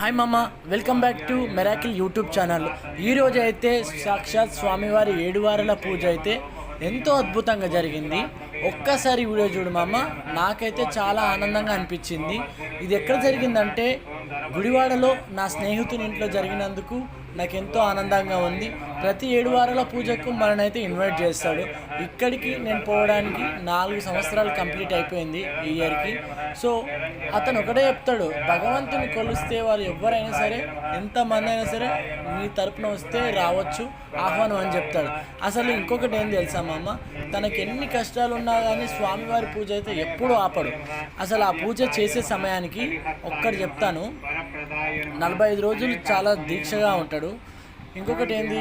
Hi మామ, welcome back to miracle YouTube channel. ఈరోజు అయితే సాక్షాత్ స్వామివారి 7 వారాల పూజ అయితే ఎంతో అద్భుతంగా జరిగింది. ఒక్కసారి వీడియో చూడు మామ, నాకైతే చాలా ఆనందంగా అనిపించింది. ఇది ఎక్కడ జరిగిందంటే గుడివాడలో నా స్నేహితుని ఇంట్లో జరిగినందుకు నాకు ఎంతో ఆనందంగా ఉంది. ప్రతి 7 వారాల పూజకు మననైతే ఇన్వైట్ చేస్తాడు. ఇక్కడికి నేను పోవడానికి 4 సంవత్సరాలు కంప్లీట్ అయిపోయింది ఈ ఇయర్కి. సో అతను ఒకటే చెప్తాడు, భగవంతుని కొలిస్తే వారు ఎవరైనా సరే, ఎంతమంది అయినా సరే మీ తరపున వస్తే రావచ్చు, ఆహ్వానం అని చెప్తాడు. అసలు ఇంకొకటి ఏం తెలుసా మామ, తనకి ఎన్ని కష్టాలు ఉన్నా కానీ స్వామివారి పూజ అయితే ఎప్పుడూ ఆపడు. అసలు ఆ పూజ చేసే సమయానికి ఒక్కటి చెప్తాను, 45 రోజులు చాలా దీక్షగా ఉంటాడు. ఇంకొకటి ఏంది,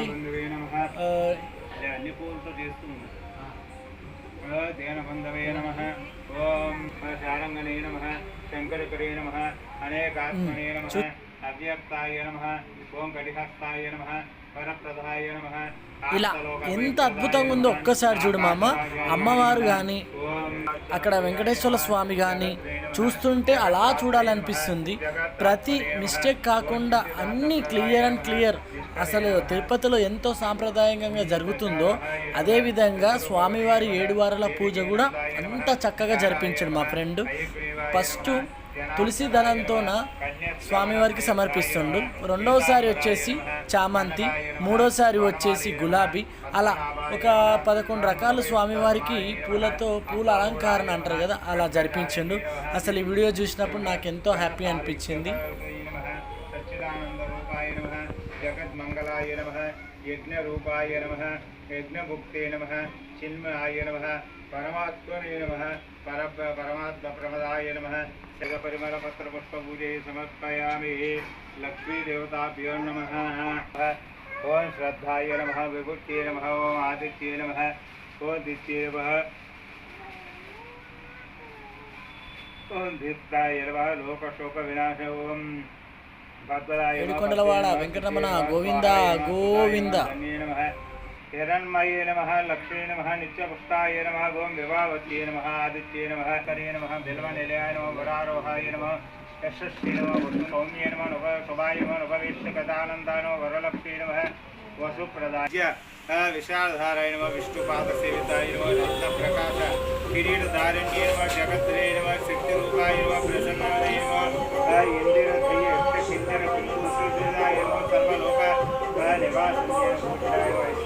ఇలా ఎంత అద్భుతంగా ఉందో ఒక్కసారి చూడు మామ. అమ్మవారు కానీ అక్కడ వెంకటేశ్వర స్వామి కానీ చూస్తుంటే అలా చూడాలనిపిస్తుంది. ప్రతి మిస్టేక్ కాకుండా అన్నీ క్లియర్ అండ్ క్లియర్. అసలు తిరుపతిలో ఎంతో సాంప్రదాయంగా జరుగుతుందో అదేవిధంగా స్వామివారి 7 వారాల పూజ కూడా అంత చక్కగా జరిపించాడు మా ఫ్రెండ్. ఫస్ట్ తులసి దళంతోన స్వామివారికి సమర్పిస్తుండు, రెండవసారి వచ్చేసి చామంతి, మూడోసారి వచ్చేసి గులాబీ, అలా ఒక 11 రకాలు స్వామివారికి పూల అలంకరణ అంటారు కదా, అలా జరిపించిండు. అసలు ఈ వీడియో చూసినప్పుడు నాకు ఎంతో హ్యాపీ అనిపించింది. జగన్మంగళాయ నమః, యజ్ఞరూపాయ నమః, యజ్ఞముక్తే నమః, చిన్మయాయ నమః, పరమాత్మనే నమః, పరమాత్మప్రమదాయ నమః. జగపరిమళపత్రపుష్పపూజే సమర్పయామి. లక్ష్మీదేవతాభ్యో నమః. ఓం శ్రద్ధాయ నమః, విభూత్యే నమః, ఓం ఆదిత్యే నమః, ఓం దిత్యే నమః, ఓం దిత్తాయ నమః, లోకశోక వినాశ, ఓం ఏడుకొండలవాడ వెంకటరమణ గోవింద గోవింద. హిరణ్మయే నమః, లక్ష్మీ నమః, నిత్యపుష్టాయ నమః, ఓం వివావత్యే నమః, ఆదిత్యే నమః, కరే నమః, బిల్వనిలయాయ నమః, వరారోహాయ నమః, యశస్వి నమః, వసుసౌమ్యే నమః, శుభాయ నమః, ఉపవేశ్యగతానందాయ నమః, వరలక్ష్మీ నమః, వసుప్రదాయ విశాలధారాయ నమః, విష్ణుపాదసేవితాయ నమః, రత్నప్రకాశ కిరీటధారణ్యే నమః, జగద్రే నమః, శక్తిరూపాయ నమః, ప్రసన్నాయ నమః, ఇందిరధయ కిందర కిందూషిదాయ నమః, సర్వలోక నివాసాయ నమః.